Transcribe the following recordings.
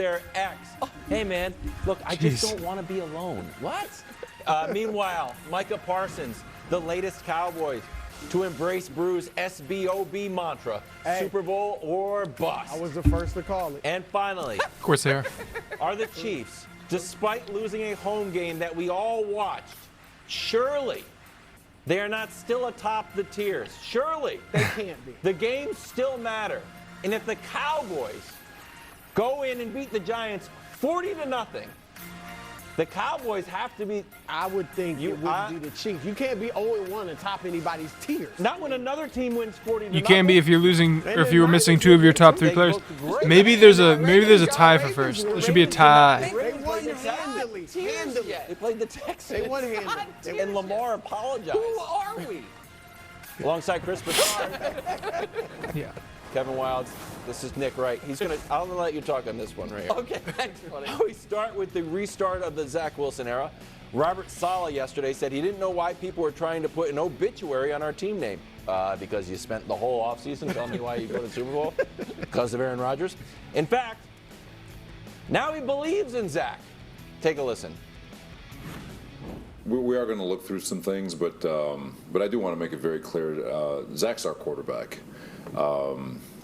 their ex. Hey, man, look, I just don't want to be alone. What? Meanwhile, Micah Parsons, the latest Cowboys, to embrace Brew's SBOB mantra, Super Bowl or bust. I was the first to call it. And finally, Of course they are. the Chiefs, despite losing a home game that we all watched, surely they are not still atop the tiers. Surely. They can't be. The games still matter. And if the Cowboys go in and beat the Giants 40-0, the Cowboys have to be. I would think it would be the Chiefs. You can't be 0-1 and top anybody's tiers. Not when another team wins 40-0. You can't be if you're losing or if you were missing two of your top three players. Maybe there's a tie for first. There should be a tie. They won handily. They played the Texans. They won handily. And Lamar apologized. Who are we? Alongside Chris Broussard. Yeah. Kevin Wilds, this is Nick Wright. I'm gonna let you talk on this one right here. Okay, thanks, buddy. We start with the restart of the Zach Wilson era. Robert Saleh yesterday said he didn't know why people were trying to put an obituary on our team name. Because you spent the whole offseason telling me why you go to the Super Bowl? Because of Aaron Rodgers? In fact, now he believes in Zach. Take a listen. We are going to look through some things, but I do want to make it very clear. Zach's our quarterback.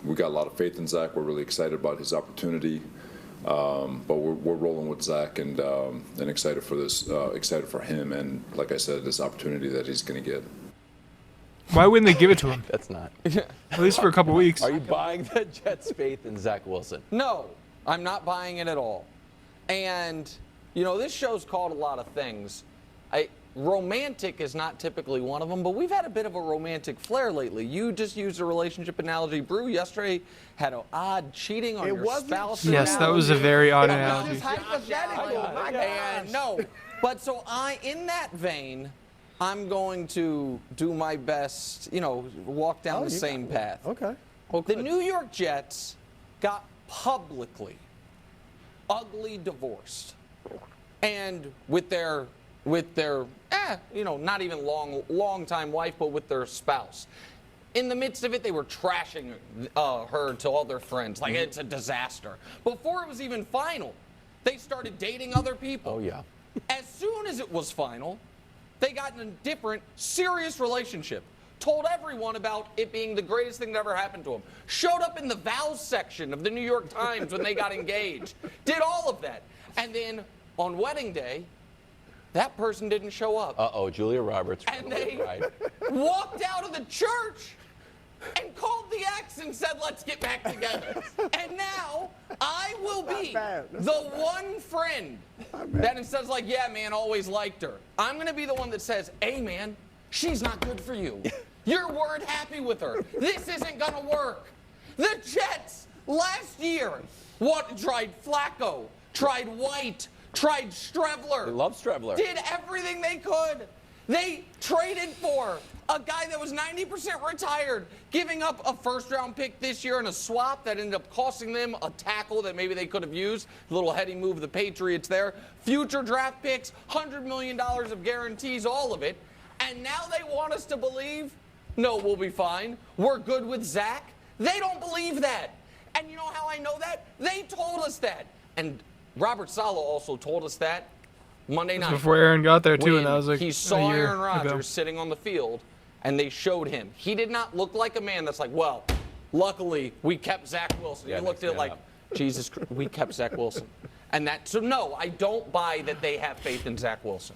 We got a lot of faith in Zach. We're really excited about his opportunity, but we're rolling with Zach and excited for this, excited for him, and like I said, this opportunity that he's going to get. Why wouldn't they give it to him? That's not. At least for a couple weeks. Are you buying the Jets' faith in Zach Wilson? No, I'm not buying it at all. And, you know, this show's called a lot of things. Romantic is not typically one of them, but we've had a bit of a romantic flair lately. You just used a relationship analogy. Brew yesterday had an odd cheating on your spouse. Yes, that was a very odd analogy. Just hypothetical. And no, but so in that vein, I'm going to do my best, you know, walk down the same path. Okay. The New York Jets got publicly ugly divorced. And with their you know, not even long time wife, but with their spouse. In the midst of it, they were trashing her to all their friends, like it's a disaster. Before it was even final, they started dating other people. Oh, yeah. As soon as it was final, they got in a different, serious relationship. Told everyone about it being the greatest thing that ever happened to them. Showed up in the vows section of the New York Times when they got engaged. Did all of that. And then on wedding day, that person didn't show up. Uh-oh, Julia Roberts. And they walked out of the church and called the ex and said, let's get back together. And now I will be the one friend that says, like, yeah, man, always liked her. I'm going to be the one that says, hey, man, she's not good for you. You weren't happy with her. This isn't going to work. The Jets last year tried Flacco, tried White, tried Strevler. They love Strevler. Did everything they could. They traded for a guy that was 90% retired, giving up a first-round pick this year in a swap that ended up costing them a tackle that maybe they could have used. A little heady move of the Patriots there. Future draft picks, $100 million of guarantees, all of it. And now they want us to believe, no, we'll be fine. We're good with Zach. They don't believe that. And you know how I know that? They told us that. And Robert Saleh also told us that Monday night. Before Aaron got there, too, and that was like he saw a year Aaron Rodgers ago. sitting on the field, and they showed him. He did not look like a man that's like, well, luckily we kept Zach Wilson. Yeah, he looked at it like, Jesus, we kept Zach Wilson. And so no, I don't buy that they have faith in Zach Wilson.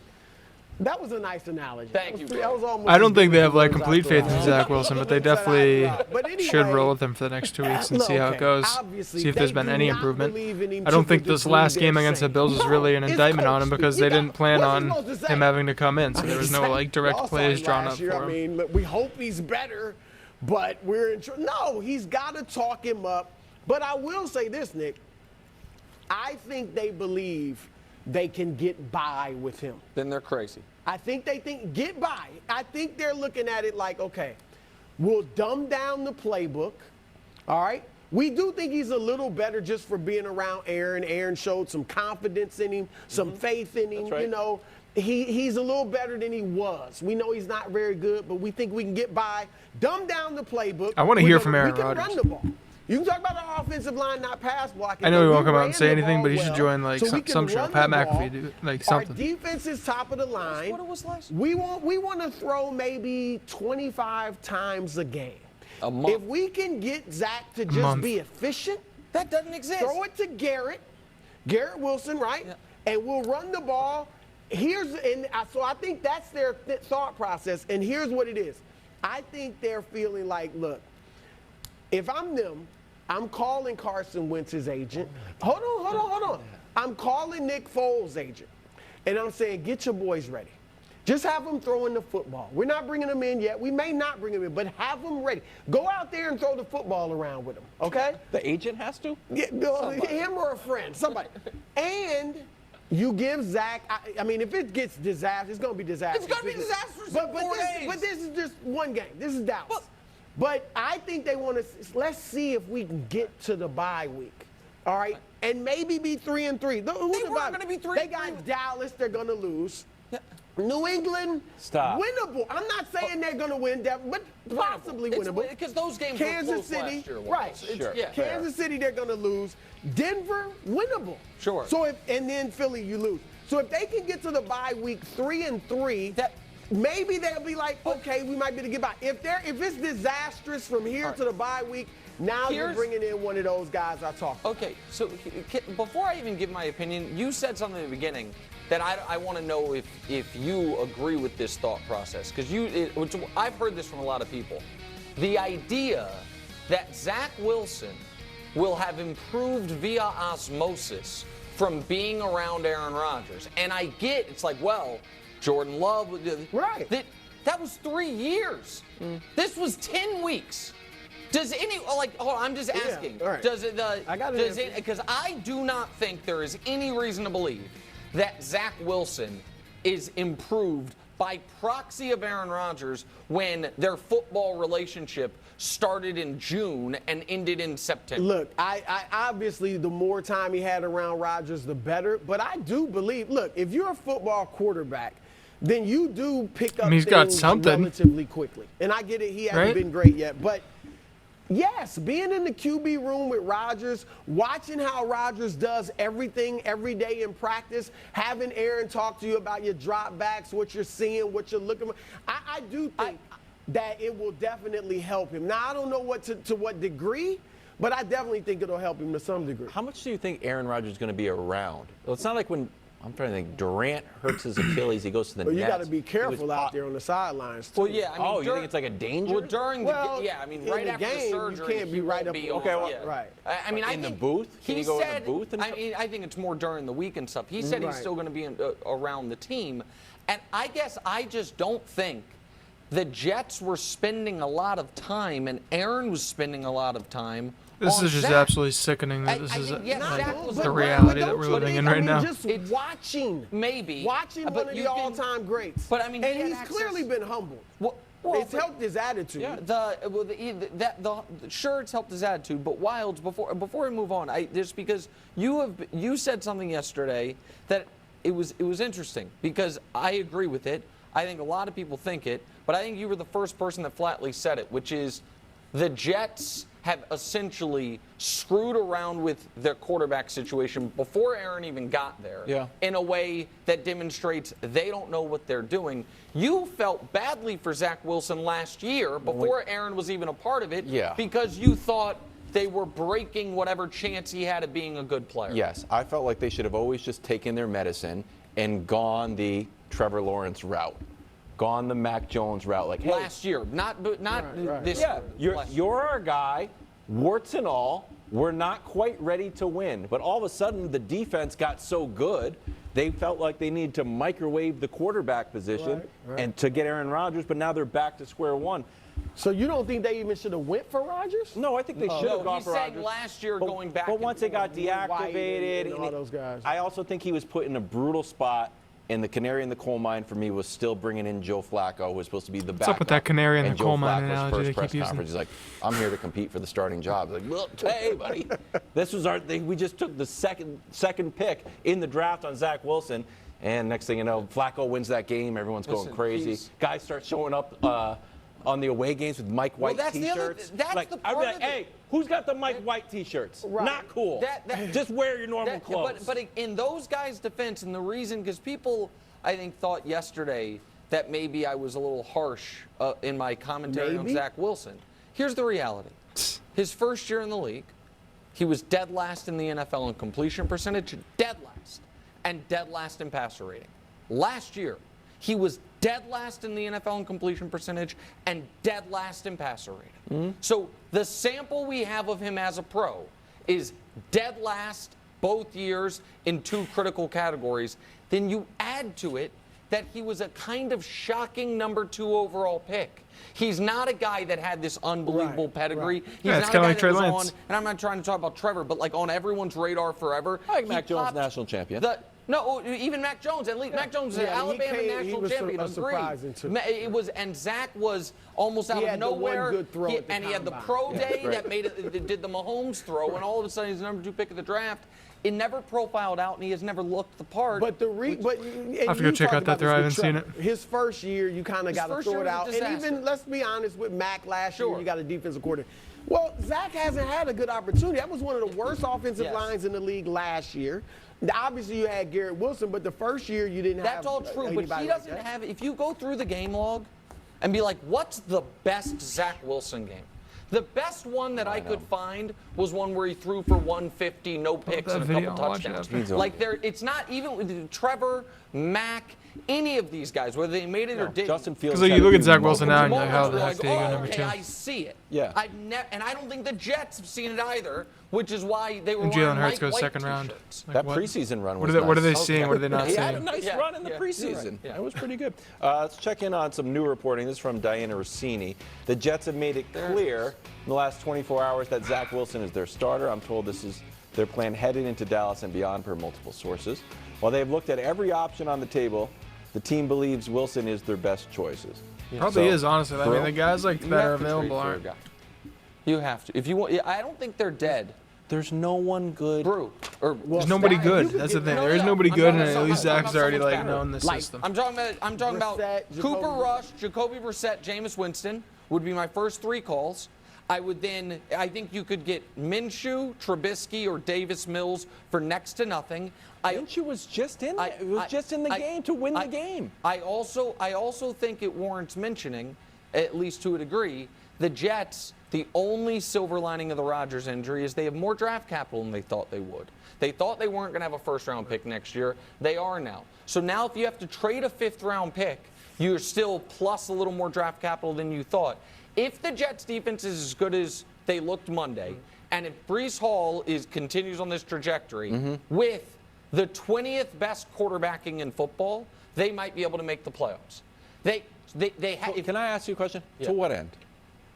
That was a nice analogy. Thank you, That was almost I don't as think good they as have like it was complete faith after in I- Zach Wilson, but they definitely But anyway, should roll with him for the next 2 weeks and see how it goes. obviously, See if there's they been do any not improvement. believe in him I don't to think the this degree last they're game against the saying. Bills is really an It's indictment on him coach because speak. they He didn't plan what's he on supposed to say? him having to come in, so there was no like direct Y'all saw plays him drawn last up year. for I him. mean, look, we hope he's better, but we're in trouble. No, he's got to talk him up. But I will say this, Nick. I think they believe they can get by with him. Then they're crazy. I think they think get by. I think they're looking at it like, okay, we'll dumb down the playbook. All right. We do think he's a little better just for being around Aaron. Aaron showed some confidence in him, some faith in him. That's right. You know, he's a little better than he was. We know he's not very good, but we think we can get by. Dumb down the playbook. I wanna We're hear gonna- from Aaron We can Rodgers. run the ball. You can talk about the offensive line not pass blocking. I know but he we won't come out ran and say the anything, ball but he should well, join like so we can some show. run Pat the ball. McAfee, do like Our something. defense is top of the line. What it was last year. We want to throw maybe 25 times a game. A month. If we can get Zach to just month. be efficient, That doesn't exist. throw it to Garrett Wilson, right? Yeah. And we'll run the ball. So I think that's their thought process. And here's what it is. I think they're feeling like, look, if I'm them, I'm calling Carson Wentz's agent. Hold on. I'm calling Nick Foles' agent. And I'm saying, get your boys ready. Just have them throwing the football. We're not bringing them in yet. We may not bring them in, but have them ready. Go out there and throw the football around with them, okay? The agent has to? Yeah, him or a friend, somebody. And you give Zach, I mean, if it gets disastrous, it's going to be disastrous. It's gonna be disastrous in 4 days. But this is just one game. This is Dallas. But I think they want to, let's see if we can get to the bye week, all right? And maybe be 3-3. They weren't gonna be 3-3. They got Dallas, they're going to lose. New England, Stop. winnable. I'm not saying they're going to win, but possibly winnable. Because those games Kansas were close City, last year. right? Sure. Yeah. Kansas City, they're going to lose. Denver, winnable. Sure. So and then Philly, you lose. So if they can get to the bye week 3-3, maybe they'll be like, okay, we might be able to get by. If it's disastrous from here to the bye week, now you're bringing in one of those guys I talked about. Okay, so before I even give my opinion, you said something in the beginning that I want to know if you agree with this thought process. Because I've heard this from a lot of people. The idea that Zach Wilson will have improved via osmosis from being around Aaron Rodgers. And I get, it's like, well, Jordan Love. Right. That was 3 years. This was 10 weeks. Does hold on, I'm just asking. all right. Does it, I got it. Because I do not think there is any reason to believe that Zach Wilson is improved by proxy of Aaron Rodgers when their football relationship started in June and ended in September. Look, I obviously the more time he had around Rodgers, the better. But I do believe, look, if you're a football quarterback, then you do pick up he's got things something. relatively quickly. And I get it, he hasn't Right? been great yet. But yes, being in the QB room with Rodgers, watching how Rodgers does everything every day in practice, having Aaron talk to you about your drop backs, what you're seeing, what you're looking for. I do think that it will definitely help him. Now, I don't know to what degree, but I definitely think it'll help him to some degree. How much do you think Aaron Rodgers is going to be around? Well, it's not like when, I'm trying to think, Durant hurts his Achilles, he goes to the But Nets. you got to be He was careful out pop- there on the sidelines, too. Well, yeah, I mean, you think it's like a danger? Well, during Well, the I mean, in right the after game, you the surgery, can't be he right won't up- be okay, on- well, yeah. right. I mean, I In the think booth? Can he he go in the said, booth and I stuff? mean, I think it's more during the week and stuff. He said he's Right. still going to be around the team, and I guess I just don't think the Jets were spending a lot of time, and Aaron was spending a lot of time. This on is just Zach. absolutely sickening that I- this I is think, yes, Zach was the a- reality but that we're don't you living in think- right now. Just watching. Maybe. Watching But one of you the can- all-time greats. But, I mean, and he had he's access- clearly been humbled. Well, It's helped his attitude. Yeah, sure, it's helped his attitude. But Wilds, before we move on, just because you said something yesterday that it was interesting because I agree with it. I think a lot of people think it, but I think you were the first person that flatly said it, which is the Jets have essentially screwed around with their quarterback situation before Aaron even got there in a way that demonstrates they don't know what they're doing. You felt badly for Zach Wilson last year before Aaron was even a part of it because you thought they were breaking whatever chance he had of being a good player. Yes, I felt like they should have always just taken their medicine and gone the Trevor Lawrence route. Gone the Mac Jones route. Like, hey, last year, not this yeah, year. you're our guy, warts and all. We're not quite ready to win. But all of a sudden, the defense got so good, they felt like they needed to microwave the quarterback position and to get Aaron Rodgers. But now they're back to square one. So you don't think they even should have went for Rodgers? No, I think they should have gone he's for saying Rodgers. last year But- going back. But once they got White deactivated, and all those guys. I also think he was put in a brutal spot. And the canary in the coal mine for me was still bringing in Joe Flacco, who was supposed to be the backup. What's up with that canary in the And coal Joe mine Flacco's analogy first they press keep using? conference, he's like, I'm here to compete for the starting job. Like, well, hey, buddy, this was our thing. We just took the second pick in the draft on Zach Wilson. And next thing you know, Flacco wins that game. Everyone's going crazy. Guys start showing up on the away games with Mike White that's the other- T-shirts. that's like, the I'd be part like, of it. hey, who's got the Mike White T-shirts? Right. Not cool. Just wear your normal clothes. But in those guys' defense, and the reason, because people, I think, thought yesterday that maybe I was a little harsh in my commentary on Maybe? Zach Wilson. Here's the reality. His first year in the league, he was dead last in the NFL in completion percentage, dead last, and dead last in passer rating. Last year, he was dead last in the NFL in completion percentage and dead last in passer rating. So the sample we have of him as a pro is dead last both years in 2 critical categories. Then you add to it that he was a kind of shocking number 2 overall pick. He's not a guy that had this unbelievable pedigree. He's Yeah, it's not kinda a guy like that Trey was Lance. on, and I'm not trying to talk about Trevor, but like on everyone's radar forever. I like He Mac Jones, popped national champion. No, even Mac Jones. At least Mac Jones is an Yeah, he Alabama came- he national was champion. a Agreed. surprising too. It was, and Zach was almost out He of had the one nowhere. good throw at the And he had the combine. pro day right. that made it. That did the Mahomes throw, and all of a sudden he's the number 2 pick of the draft. It never profiled out, and he has never looked the part. But I have to go check out that throw. I haven't seen it. His first year, you kind of got to first throw year it was a out. And disaster. even, let's be honest, with Mac last year, Sure. you got a defensive coordinator. Well, Zach hasn't had a good opportunity. That was one of the worst offensive Yes. lines in the league last year. Now, obviously, you had Garrett Wilson, but the first year you didn't have That's all true, but anybody he like doesn't that. have. If you go through the game log and be like, what's the best Zach Wilson game? The best one that I could find was one where he threw for 150, no picks, that and a video, couple I'll watch it touchdowns. after. Like it's not even with Trevor, Mac, any of these guys, whether they made it or didn't. Justin Fields. Because like, had you a look at few Zach Wilson now, and moments you're like, how Moments the where heck did he like, go oh, number okay, 2? I see it. Yeah. And I don't think the Jets have seen it either, which is why they were And wearing Jalen Hurts Mike goes White second round. t-shirts. Like, That what? preseason run What was are they, what are they nice. seeing? What are they not He had a seeing? nice Yeah, run in the yeah, preseason. you're right, yeah. That was pretty good. Let's check in on some new reporting. This is from Diana Rossini. The Jets have made it clear in the last 24 hours that Zach Wilson is their starter. I'm told this is their plan heading into Dallas and beyond per multiple sources. While they've looked at every option on the table, the team believes Wilson is their best choices. Probably So, is, honestly. I mean, the guys like You that are have to trade available for a aren't. guy. You have to. If you want, I don't think they're dead. There's no one good. Brew. Or There's nobody Sky, good. you could That's the get- thing. No, There is no, nobody I'm good, talking and about at least someone- Zach's already someone's like better. known the Like, system. I'm talking about Brissett, Cooper Jacoby. Rush, Jacoby Brissett, Jameis Winston would be my first 3 calls. I think you could get Minshew, Trubisky, or Davis Mills for next to nothing. Minshew was just in it. It was just in the game to win the game. I also think it warrants mentioning, at least to a degree, the Jets, the only silver lining of the Rodgers injury is they have more draft capital than they thought they would. They thought they weren't going to have a first-round pick next year. They are now. So now if you have to trade a 5th-round pick, you're still plus a little more draft capital than you thought. If the Jets' defense is as good as they looked Monday, and if Breece Hall continues on this trajectory with the 20th best quarterbacking in football, they might be able to make the playoffs. Can I ask you a question? Yeah. To what end?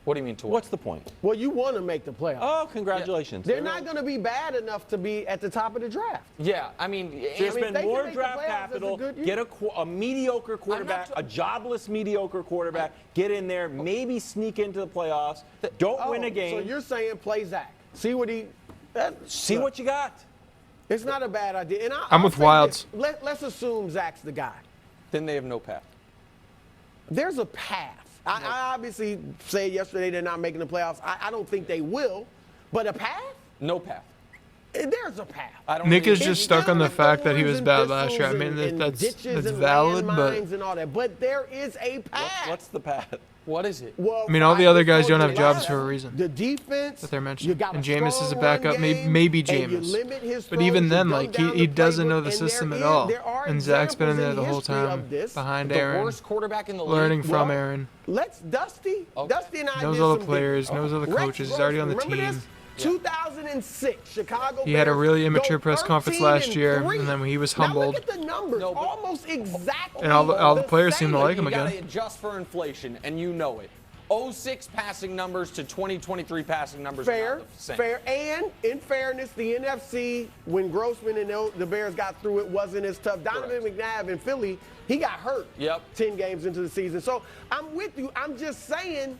What do you mean to what? What's the point? Well, you want to make the playoffs. Oh, congratulations. They're not going to be bad enough to be at the top of the draft. Yeah, I mean, Just I mean, spend they can more make the draft playoffs, that's a capital, good year. get a mediocre quarterback, a jobless mediocre quarterback, get in there, maybe sneak into the playoffs, don't win a game, So you're saying play Zach. See what he. see what you got. It's not a bad idea. And I'm I'll with say Wilds. this. Let's assume Zach's the guy. then they have no path. There's a path. I obviously said yesterday they're not making the playoffs. I don't think they will, but a path? No path. There's a path. I don't Nick think is they- just stuck on the With fact that he thorns was and bad last year. I thistles mean, and that's ditches and valid, but landmines and all that. But there is a path. What's the path? What is it? Well, I mean, all the other guys don't have the jobs line, for a reason. The defense that they're mentioning. You got And a Jameis is a strong backup, run maybe game, and you Jameis. limit his But throws, even you then, dumb like, down he the doesn't know playbook, the and system there at all. there are And Zach's been in there examples the whole history of time, this. behind The Aaron, worst quarterback in the learning league. from Well, Aaron. Let's Dusty. Okay. Dusty and I Knows did all the some players, things. knows all the Rex coaches. He's already on the Grossman, remember team. this? 2006, Chicago He had a Bears really immature go press conference 13 last year, and and then he was Now humbled. look at the numbers, No, but- almost exactly. And all the players seem to same. like him You got again. to adjust for inflation, and you know it. 06 passing numbers to 2023 passing numbers. are Fair, not the same. fair. And in fairness, the NFC, when Grossman and the Bears got through it, wasn't as tough. Donovan McNabb in Philly, he got hurt 10 games into the season. So I'm with you. I'm just saying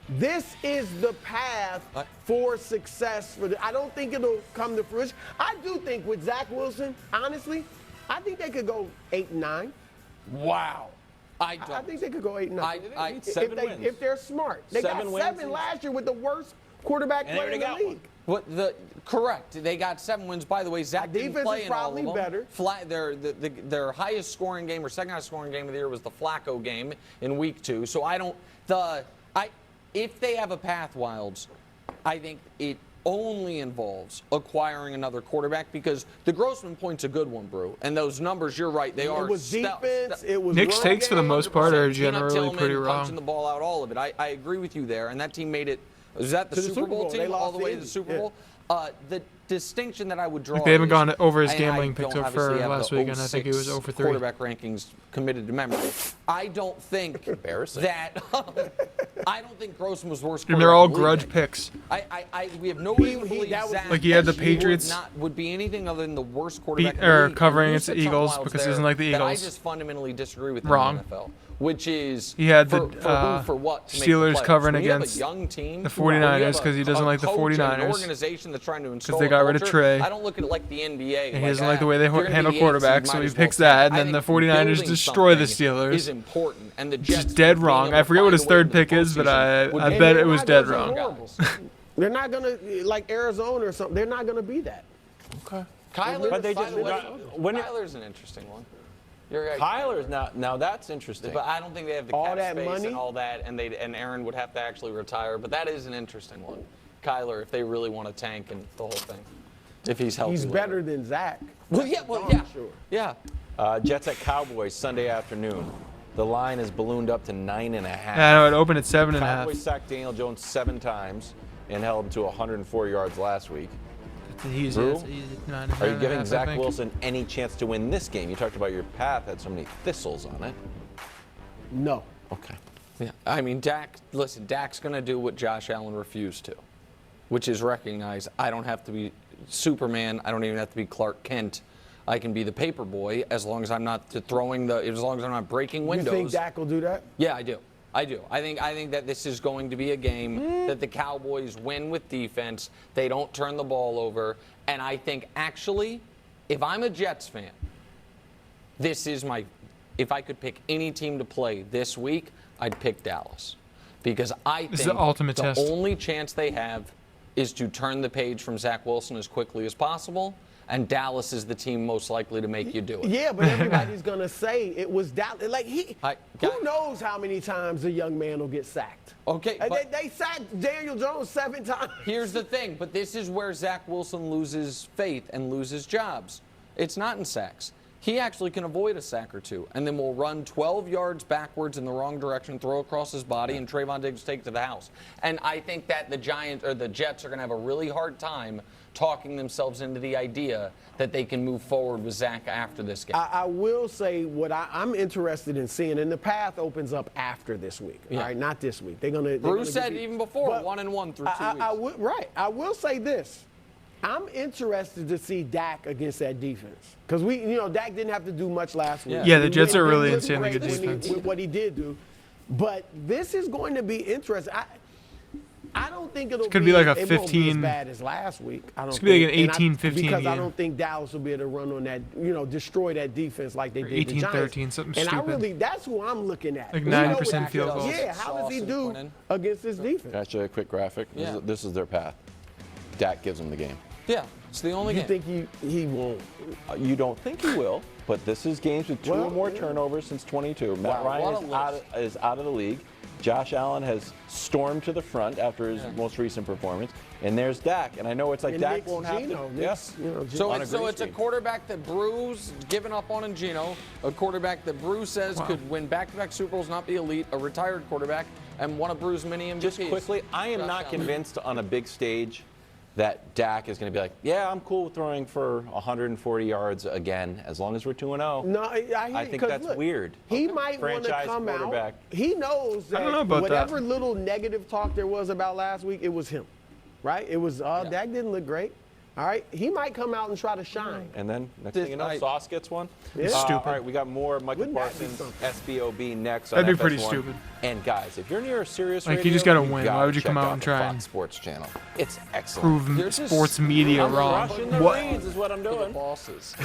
this is the path for success. I don't think it'll come to fruition. I do think with Zach Wilson, honestly, I think they could go 8-9. Wow. I don't. I think they could go 8-0. Seven wins. If they're smart. They got 7 wins. last year with the worst quarterback And they player in the already got league. Correct. They got 7 wins. By the way, Zach didn't defense play is in all probably of them. better. Their highest scoring game or second highest scoring game of the year was the Flacco game in week 2. So if they have a path, Wilds, I think it only involves acquiring another quarterback because the Grossman point's a good one, Brew. And those numbers, you're right, they are. It was defense. It was Nick's run takes for the game. most part are Peanut generally Tillman pretty punching the wrong. ball out, all of it. I agree with you there. And that team made it. Was that the To the Super Super Bowl Bowl. They team all lost the to way to Indy. the Super Yeah. Bowl? The distinction that I would draw. They haven't is- gone over his and gambling I don't picks for obviously have last the week, and I think he was 06 over 3. Quarterback rankings committed to memory. I don't think Embarrassing. that. I don't think Grossman was worse. And they're all quarterback in the league. grudge picks. We have no reason to believe that was- Zach Like he had the would Patriots would be anything other than the worst quarterback in or the league. covering And you against the said something Eagles while I was because he there doesn't like the that I Eagles. just fundamentally disagree with him Wrong. in the NFL, which is He had the, for who, for what to make the Steelers playoffs. covering When you have against a young team, the when you have 49ers 'cause he doesn't a like the coach and an 49ers organization that's trying to install they a got rid of culture, Trey. I don't look at it like the NBA. And he doesn't like the way they if you're gonna handle be the 8th seed, quarterbacks, so might he as well picks tank. that, and I then the think 49ers building destroy the something Steelers. is important, and the Jets Just dead being wrong. able I to forget what find his a way third in the pick is, but postseason would I be bet And it they're was not dead gonna wrong. be horrible. They're not gonna like Arizona or something. They're not gonna be that. Kyler, But they by just- the way, when it- Kyler's an interesting one. You're right. Kyler's now that's interesting. But I don't think they have the All cap that space money? and all that, and Aaron would have to actually retire. But that is an interesting one. Kyler, if they really want to tank and the whole thing, if he's healthy. He's later. better than Zach. Well, Darn sure. yeah. Jets at Cowboys Sunday afternoon. The line is ballooned up to 9.5. I know it opened at 7.5. Cowboys sacked Daniel Jones 7 times and held him to 104 yards last week. He's Drew, he's 9.5, Are you giving I Zach think. Wilson any chance to win this game? You talked about your path had so many thistles on it. No. Okay. Yeah. I mean, Dak's going to do what Josh Allen refused to, which is recognize I don't have to be Superman. I don't even have to be Clark Kent. I can be the paper boy as long as I'm not as long as I'm not breaking You windows. think Dak will do that? Yeah, I do. I think that this is going to be a game that the Cowboys win with defense. They don't turn the ball over. And I think actually, if I'm a Jets fan, if I could pick any team to play this week, I'd pick Dallas. Because I This is think the ultimate test. only chance they have is to turn the page from Zach Wilson as quickly as possible. And Dallas is the team most likely to make you do it. Yeah, but everybody's gonna say it was Dallas. Like Guy- who knows how many times a young man will get sacked? Okay, but they sacked Daniel Jones 7 times. here's the thing, but this is where Zach Wilson loses faith and loses jobs. It's not in sacks. He actually can avoid a sack or two, and then will run 12 yards backwards in the wrong direction, throw across his body, and Trayvon Diggs take it to the house. And I think that the Jets are going to have a really hard time talking themselves into the idea that they can move forward with Zach after this game. I will say what I'm interested in seeing, and the path opens up after this week. Yeah. All right, not this week. They're gonna. Bruce said even before, But 1-1 through 2 weeks. I will say this. I'm interested to see Dak against that defense because Dak didn't have to do much last week. Yeah, the Jets are really He insanely looked good great defense. with what he did do, but this is going to be interesting. I don't think it'll could be like a it won't be as 15 bad as last week. I don't This could be like think. an And 18-15 because I game. don't think Dallas will be able to run on that, destroy that defense like they did the 18-13, Giants. something and stupid. that's who I'm looking at. Like We know 90% what field Dak goals. does. Yeah, how does he Sauce and do Quinton. against this defense? Actually, a quick graphic. Yeah. This is their path. Dak gives them the game. Yeah, it's the only You game. think he won't? You don't think he will, but this is games with 2 Well, or more yeah. turnovers since 22. Matt Wow, Ryan what a is out of the league. Josh Allen has stormed to the front after his most recent performance. And there's Dak. And I know it's like And Dak Nick's won't have Geno. to. Nick's, So On a it's, green a screen. quarterback that Brew's given up on in Geno, a quarterback that Brew says could win back-to-back Super Bowls, not be elite, a retired quarterback, and one of Brew's many MVPs. Just quickly, I am Josh not Allen. convinced on a big stage that Dak is going to be like, yeah, I'm cool with throwing for 140 yards again, as long as we're 2-0. No, I hear I you, think 'cause that's look, weird. He might want to Franchise come quarterback. out. He knows that don't know about whatever that. little negative talk there was about last week, it was him, right? It was Dak didn't look great. All right, he might come out and try to shine. And then next thing you know, Sauce gets one. Yeah. Stupid. All right, we got more Michael Wouldn't that be Parsons, something? SBOB next. That'd on be pretty FS1. stupid. And guys, if you're near a serious Like, you radio, just gotta you win. gotta Why would you come check out and the try Fox and Sports channel? It's excellent. Prove You're just- sports media I'm wrong? rushing the What? reads is what I'm For the doing. bosses.